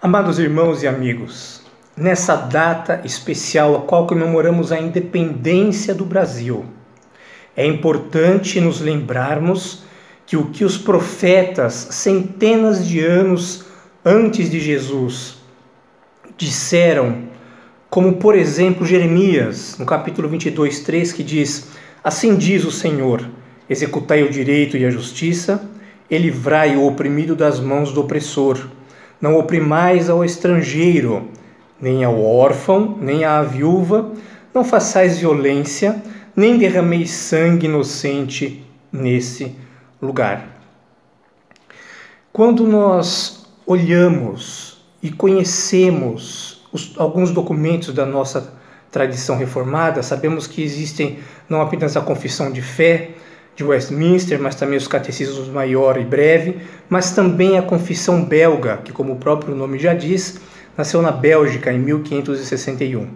Amados irmãos e amigos, nessa data especial a qual comemoramos a independência do Brasil, é importante nos lembrarmos que o que os profetas, centenas de anos antes de Jesus, disseram, como por exemplo Jeremias, no capítulo 22:3, que diz: assim diz o Senhor, executai o direito e a justiça, e livrai o oprimido das mãos do opressor. Não oprimais ao estrangeiro, nem ao órfão, nem à viúva, não façais violência, nem derrameis sangue inocente nesse lugar. Quando nós olhamos e conhecemos alguns documentos da nossa tradição reformada, sabemos que existem não apenas a Confissão de Fé de Westminster, mas também os Catecismos Maior e Breve, mas também a Confissão Belga, que, como o próprio nome já diz, nasceu na Bélgica em 1561.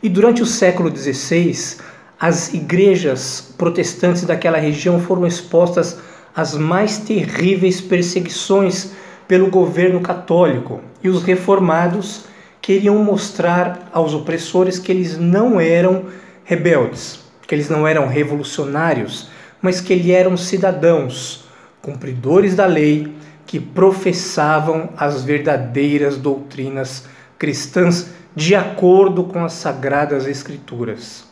E durante o século XVI, as igrejas protestantes daquela região foram expostas às mais terríveis perseguições pelo governo católico, e os reformados queriam mostrar aos opressores que eles não eram rebeldes, que eles não eram revolucionários, mas que eles eram cidadãos, cumpridores da lei, que professavam as verdadeiras doutrinas cristãs de acordo com as Sagradas Escrituras.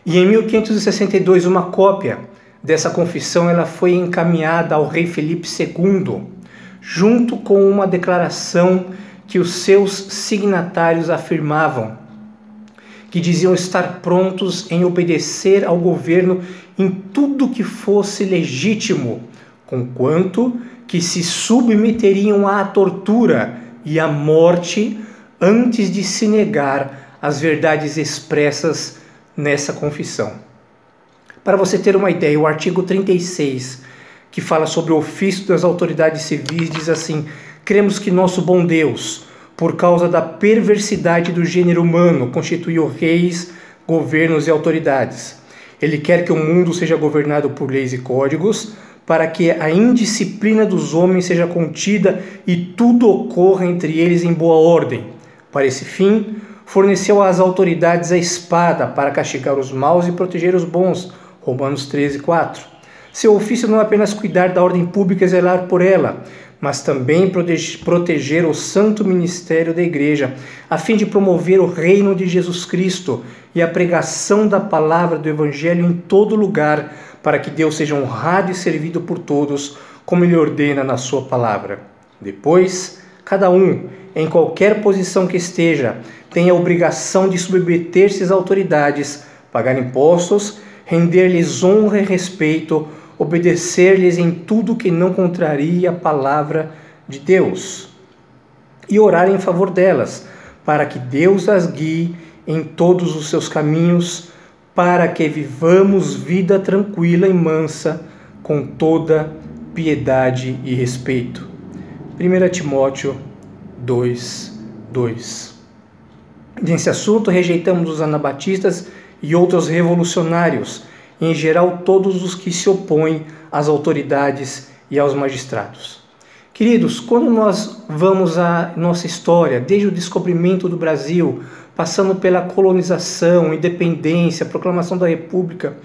E em 1562, uma cópia dessa confissão ela foi encaminhada ao rei Felipe II, junto com uma declaração que os seus signatários afirmavam, que diziam estar prontos em obedecer ao governo em tudo que fosse legítimo, conquanto que se submeteriam à tortura e à morte antes de se negar às verdades expressas nessa confissão. Para você ter uma ideia, o artigo 36, que fala sobre o ofício das autoridades civis, diz assim: cremos que nosso bom Deus, por causa da perversidade do gênero humano, constituiu reis, governos e autoridades. Ele quer que o mundo seja governado por leis e códigos, para que a indisciplina dos homens seja contida e tudo ocorra entre eles em boa ordem. Para esse fim, forneceu às autoridades a espada para castigar os maus e proteger os bons. Romanos 13:4. Seu ofício não é apenas cuidar da ordem pública e zelar por ela, mas também proteger o santo ministério da Igreja, a fim de promover o reino de Jesus Cristo e a pregação da palavra do Evangelho em todo lugar, para que Deus seja honrado e servido por todos, como Ele ordena na sua palavra. Depois, cada um, em qualquer posição que esteja, tem a obrigação de submeter-se às autoridades, pagar impostos, render-lhes honra e respeito, obedecer-lhes em tudo que não contraria a palavra de Deus, e orar em favor delas, para que Deus as guie em todos os seus caminhos, para que vivamos vida tranquila e mansa, com toda piedade e respeito. 1 Timóteo 2:2. Nesse assunto, rejeitamos os anabatistas e outros revolucionários, em geral todos os que se opõem às autoridades e aos magistrados. Queridos, quando nós vamos à nossa história, desde o descobrimento do Brasil, passando pela colonização, independência, proclamação da República,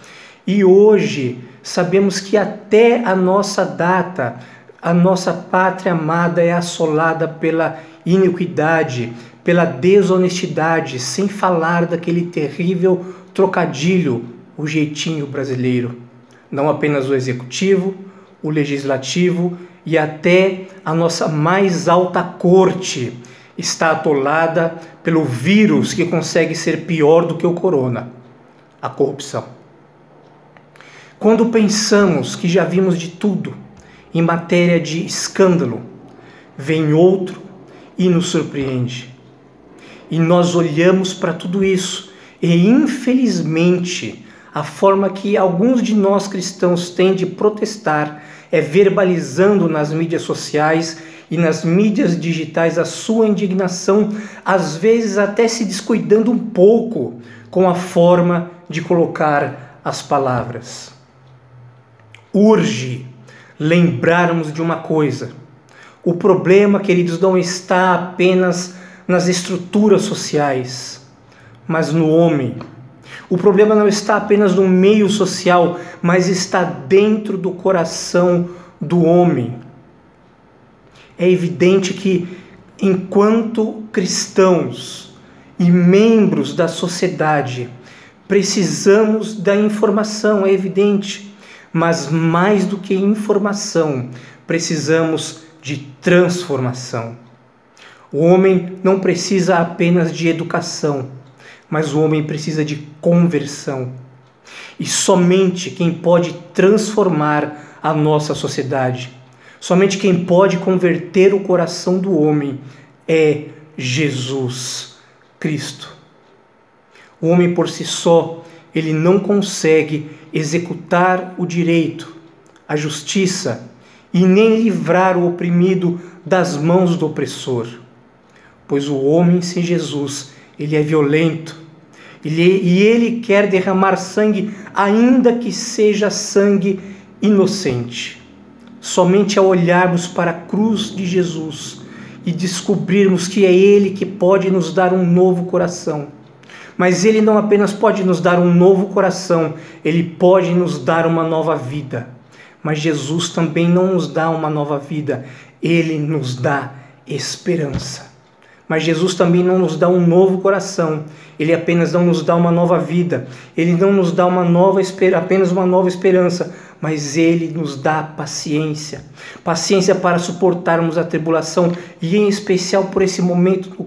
e hoje sabemos que até a nossa data, a nossa pátria amada é assolada pela iniquidade, pela desonestidade, sem falar daquele terrível trocadilho, o jeitinho brasileiro. Não apenas o executivo, o legislativo e até a nossa mais alta corte está atolada pelo vírus que consegue ser pior do que o corona, a corrupção. Quando pensamos que já vimos de tudo em matéria de escândalo, vem outro e nos surpreende. E nós olhamos para tudo isso e, infelizmente, a forma que alguns de nós cristãos têm de protestar é verbalizando nas mídias sociais e nas mídias digitais a sua indignação, às vezes até se descuidando um pouco com a forma de colocar as palavras. Urge lembrarmos de uma coisa: O problema, queridos, não está apenas nas estruturas sociais, mas no homem. O problema não está apenas no meio social, mas está dentro do coração do homem. É evidente que, enquanto cristãos e membros da sociedade, precisamos da informação, é evidente, mas mais do que informação, precisamos de transformação. O homem não precisa apenas de educação, mas o homem precisa de conversão. E somente quem pode transformar a nossa sociedade, somente quem pode converter o coração do homem é Jesus Cristo. O homem por si só, ele não consegue executar o direito, a justiça e nem livrar o oprimido das mãos do opressor. Pois o homem sem Jesus, ele é violento e ele quer derramar sangue, ainda que seja sangue inocente. Somente ao olharmos para a cruz de Jesus e descobrirmos que é Ele que pode nos dar um novo coração. Mas Ele não apenas pode nos dar um novo coração, Ele pode nos dar uma nova vida. Mas Jesus também não nos dá uma nova vida, Ele nos dá esperança. Mas Jesus também não nos dá um novo coração, Ele apenas não nos dá uma nova vida, Ele não nos dá apenas uma nova esperança, mas Ele nos dá paciência. Paciência para suportarmos a tribulação e em especial por esse momento o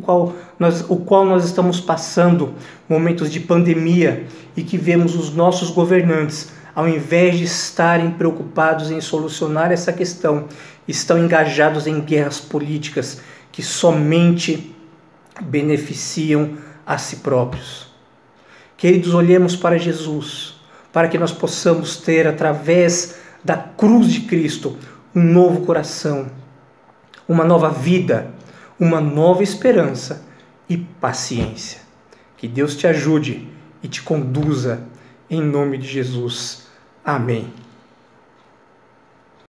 qual nós estamos passando, momentos de pandemia, e que vemos os nossos governantes, ao invés de estarem preocupados em solucionar essa questão, estão engajados em guerras políticas que somente beneficiam a si próprios. Queridos, olhemos para Jesus, para que nós possamos ter, através da cruz de Cristo, um novo coração, uma nova vida, uma nova esperança e paciência. Que Deus te ajude e te conduza, em nome de Jesus. Amém.